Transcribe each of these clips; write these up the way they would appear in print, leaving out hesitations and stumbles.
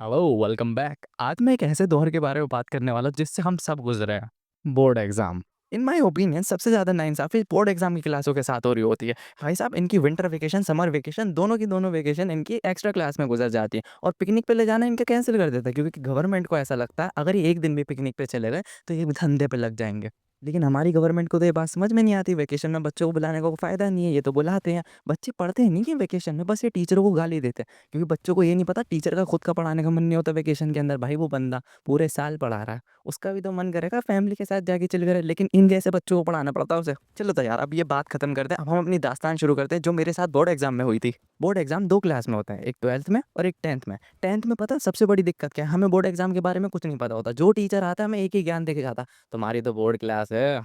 Hello, welcome back. आज मैं एक ऐसे दौर के बारे में बात करने वाला हूँ जिससे हम सब गुजरे हैं, board exam. In my opinion सबसे ज़्यादा नाइंसाफ़ी बोर्ड एग्जाम की क्लासों के साथ हो रही होती है। भाई साहब, इनकी विंटर वेकेशन, समर वेकेशन, दोनों की दोनों वेकेशन इनकी एक्स्ट्रा क्लास में गुजर जाती है और पिकनिक पे ले जाना इनका कैंसिल कर देता है, क्योंकि गवर्नमेंट को ऐसा लगता है अगर ये एक दिन भी पिकनिक पे चले गए तो ये धंधे पे लग जाएंगे। लेकिन हमारी गवर्नमेंट को तो ये बात समझ में नहीं आती। वेकेशन में बच्चों को बुलाने का कोई फ़ायदा नहीं है, ये तो बुलाते हैं। बच्चे पढ़ते नहीं है वेकेशन में, बस ये टीचरों को गाली देते हैं। क्योंकि बच्चों को ये नहीं पता, टीचर का खुद का पढ़ाने का मन नहीं होता वेकेशन के अंदर। भाई वो बंदा पूरे साल पढ़ा रहा है, उसका भी तो मन करेगा फैमिली के साथ जाके चिल करे, लेकिन इन जैसे बच्चों को पढ़ाना पड़ता है उसे। चलो तो यार, अब ये बात खत्म करते हैं। अब हम अपनी दास्तान शुरू करते हैं जो मेरे साथ बोर्ड एग्जाम में हुई थी। बोर्ड एग्जाम दो क्लास में होता है, एक 12th में और एक 10th में। 10th में पता है सबसे बड़ी दिक्कत क्या है? हमें बोर्ड एग्जाम के बारे में कुछ नहीं पता होता। जो टीचर आता है हमें एक ही ज्ञान देके जाता, तुम्हारी तो बोर्ड क्लास है,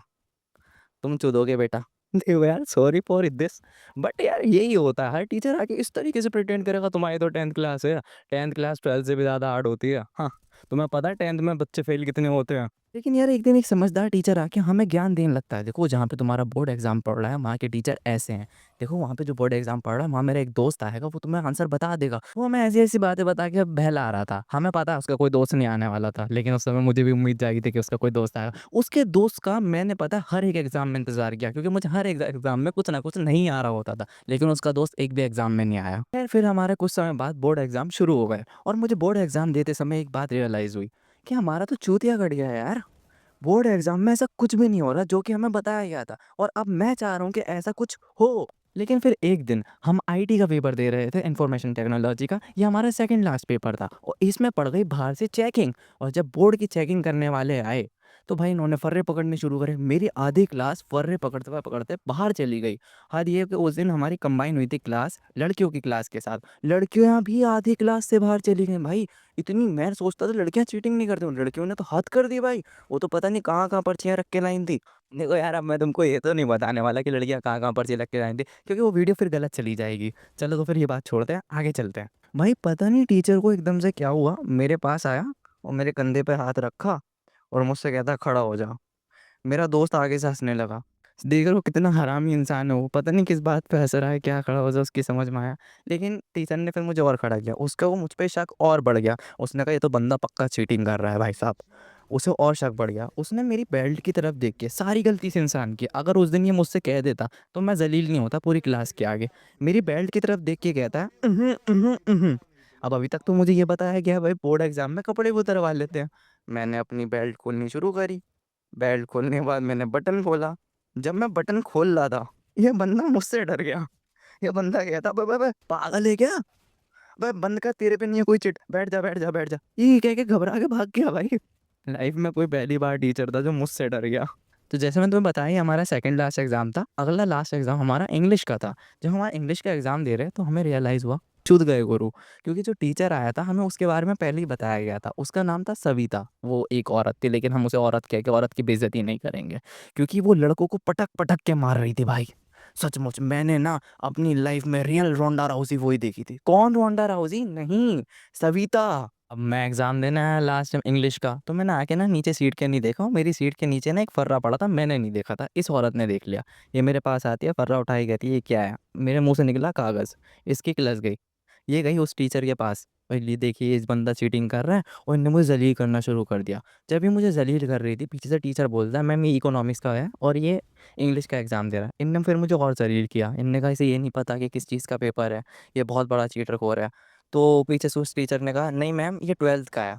तुम चूदोगे बेटा। देखो यार, सॉरी फॉर दिस, बट यार यही होता है। हर टीचर आके इस तरीके से प्रिटेंड करेगा तुम्हारी तो 10th क्लास है। 10th क्लास 12th से भी ज़्यादा हार्ड होती है। हाँ, तुम्हें पता है 10th में बच्चे फेल कितने होते हैं? लेकिन यार एक दिन एक समझदार टीचर आके हमें ज्ञान देने लगता है। देखो, जहाँ पे तुम्हारा बोर्ड एग्जाम पढ़ रहा है वहाँ के टीचर ऐसे हैं। देखो, वहाँ पे जो बोर्ड एग्जाम पढ़ रहा है वहाँ मेरा एक दोस्त आएगा, वो तुम्हें आंसर बता देगा। वो हमें ऐसी ऐसी बातें बता के बहला रहा था। हमें पता है उसका कोई दोस्त नहीं आने वाला था, लेकिन उस समय मुझे भी उम्मीद जागी थी कि उसका कोई दोस्त आएगा। उसके दोस्त का मैंने पता है हर एक एग्ज़ाम में इंतज़ार किया, क्योंकि मुझे हर एक एग्ज़ाम में कुछ ना कुछ नहीं आ रहा होता था, लेकिन उसका दोस्त एक भी एग्ज़ाम में नहीं आया। खैर, फिर हमारे कुछ समय बाद बोर्ड एग्ज़ाम शुरू हो गए और मुझे बोर्ड एग्ज़ाम देते समय एक बात रियलाइज़ हुई कि हमारा तो चूतिया कट गया है यार। बोर्ड एग्ज़ाम में ऐसा कुछ भी नहीं हो रहा जो कि हमें बताया गया था, और अब मैं चाह रहा हूँ कि ऐसा कुछ हो। लेकिन फिर एक दिन हम आईटी का पेपर दे रहे थे, इंफॉर्मेशन टेक्नोलॉजी का। ये हमारा सेकंड लास्ट पेपर था और इसमें पड़ गई बाहर से चेकिंग। और जब बोर्ड की चेकिंग करने वाले आए तो भाई इन्होंने फर्रे पकड़ने शुरू करे। मेरी आधी क्लास फर्रे पकड़ते पकड़ते बाहर चली गई। हद ये कि उस दिन हमारी कंबाइन हुई थी क्लास लड़कियों की क्लास के साथ। लड़कियां भी आधी क्लास से बाहर चली गई भाई। इतनी, मैं सोचता था लड़कियां चीटिंग नहीं करती, लड़कियों ने तो हद कर दी भाई। वो तो पता नहीं कहाँ-कहाँ पर्चियाँ रख के लाइन थी। देखो यार, अब मैं तुमको ये तो नहीं बताने वाला कि लड़कियाँ कहाँ-कहाँ पर्ची रख के लाइन थी, क्योंकि वो वीडियो फिर गलत चली जाएगी। चलो तो फिर ये बात छोड़ते हैं, आगे चलते हैं। भाई पता नहीं टीचर को एकदम से क्या हुआ, मेरे पास आया और मेरे कंधे पे हाथ रखा और मुझसे कहता खड़ा हो जा। मेरा दोस्त आगे से हँसने लगा। देख रहे हो कितना हरामी इंसान है वो, पता नहीं किस बात पे हँस रहा है, क्या खड़ा हो जा उसकी समझ में आया। लेकिन टीचर ने फिर मुझे और खड़ा किया, उसका वो मुझ पे शक और बढ़ गया। उसने कहा ये तो बंदा पक्का चीटिंग कर रहा है भाई साहब। उसे और शक बढ़ गया। उसने मेरी बेल्ट की तरफ देख के सारी गलती इस इंसान की। अगर उस दिन ये मुझसे कह देता तो मैं ज़लील नहीं होता पूरी क्लास के आगे। मेरी बेल्ट की तरफ देख के कहता है अब अभी तक तो मुझे ये बताया गया है भाई बोर्ड एग्ज़ाम में कपड़े भी उतरवा लेते हैं। मैंने अपनी बेल्ट खोलनी शुरू करी। बेल्ट खोलने के बाद मैंने बटन खोला। जब मैं बटन खोल रहा था, ये बंदा मुझसे डर गया। ये बंदा कहता, "बे, बे, बे, पागल है क्या? बे बंद कर, तेरे पे नहीं है कोई चिट, बैठ जा, बैठ जा, बैठ जा।" ये कह के घबरा के भाग गया भाई। लाइफ में कोई पहली बार टीचर था जो मुझसे डर गया। तो जैसे मैंने तुम्हें बताया, ये हमारा सेकंड लास्ट एग्ज़ाम था। अगला लास्ट एग्ज़ाम हमारा इंग्लिश का था। जब हमारा इंग्लिश का एग्ज़ाम दे रहे तो हमें रियलाइज़ हुआ चूत गए गुरु, क्योंकि जो टीचर आया था हमें उसके बारे में पहले ही बताया गया था। उसका नाम था सविता। वो एक औरत थी, लेकिन हम उसे औरत कह के औरत की बेइज़्ज़ती नहीं करेंगे, क्योंकि वो लड़कों को पटक-पटक के मार रही थी भाई। सचमुच मैंने ना अपनी लाइफ़ में रियल रोंडा राउसी वो ही देखी थी। कौन रोंडा राउसी? नहीं, सविता। अब मैं एग्ज़ाम देने आया लास्ट टाइम इंग्लिश का, तो मैंने आके ना नीचे सीट के नहीं देखा, मेरी सीट के नीचे ना एक फर्रा पड़ा था, मैंने नहीं देखा था, इस औरत ने देख लिया। ये मेरे पास आती है, फर्रा उठाई, कहती है ये क्या है? मेरे मुँह से निकला कागज़, इसकी क्लस गई। ये गई उस टीचर के पास, भाई ये देखिए इस बंदा चीटिंग कर रहा है, और इन्होंने मुझे ज़लील करना शुरू कर दिया। जब ये मुझे ज़लील कर रही थी, पीछे से टीचर बोलता है मैम ये इकोनॉमिक्स का है और ये इंग्लिश का एग्ज़ाम दे रहा है। इनने फिर मुझे और ज़लील किया। इनने कहा इसे ये नहीं पता कि किस चीज़ का पेपर है, ये बहुत बड़ा चीटर-खोर है। तो पीछे से उस टीचर ने कहा नहीं मैम ये 12th का है।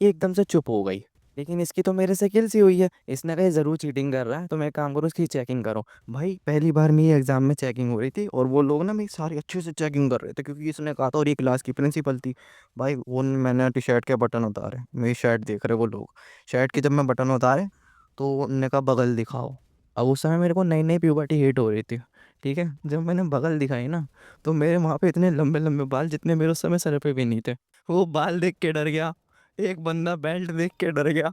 ये एकदम से चुप हो गई। लेकिन इसकी तो मेरे से किल सी हुई है। इसने कहा ये ज़रूर चीटिंग कर रहा है, तो मैं एक काम करो इसकी चेकिंग करो। भाई पहली बार मेरी एग्ज़ाम में चेकिंग हो रही थी और वो लोग ना मेरी सारी अच्छे से चेकिंग कर रहे थे, क्योंकि इसने कहा था और ये क्लास की प्रिंसिपल थी। भाई वो मैंने टी-शर्ट के बटन उतारे, मेरी शर्ट देख रहे वो लोग। शर्ट के जब मैं बटन उतारे तो उन्होंने कहा बगल दिखाओ। अब उस समय मेरे को नई-नई प्यूबर्टी हिट हो रही थी, ठीक है? जब मैंने बगल दिखाई ना, तो मेरे वहाँ पे इतने लंबे-लंबे बाल जितने मेरे उस समय सर पे भी नहीं थे। वो बाल देख के डर गया। एक बंदा बेल्ट देख के डर गया।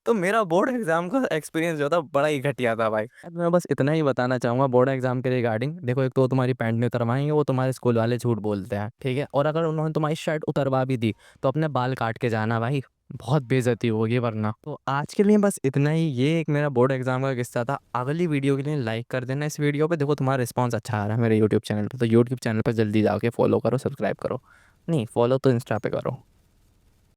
तो मेरा बोर्ड एग्ज़ाम का एक्सपीरियंस जो था बड़ा ही घटिया था भाई। मैं बस इतना ही बताना चाहूँगा बोर्ड एग्ज़ाम के रिगार्डिंग। देखो, एक तो वो तुम्हारी पैंट नहीं उतरवाएँगे, वो तुम्हारे स्कूल वाले झूठ बोलते हैं, ठीक है? और अगर उन्होंने तुम्हारी शर्ट उतरवा भी दी, तो अपने बाल काट के जाना भाई, बहुत बेइज़्ज़ती होगी वरना। तो आज के लिए बस इतना ही। ये एक मेरा बोर्ड एग्ज़ाम का किस्सा था। अगली वीडियो के लिए लाइक कर देना इस वीडियो पे। देखो तुम्हारा रिस्पॉन्स अच्छा आ रहा है मेरे यूट्यूब चैनल पे, तो यूट्यूब चैनल पे जल्दी जाके फॉलो करो, सब्सक्राइब करो। नहीं, फॉलो तो इंस्टा पे करो।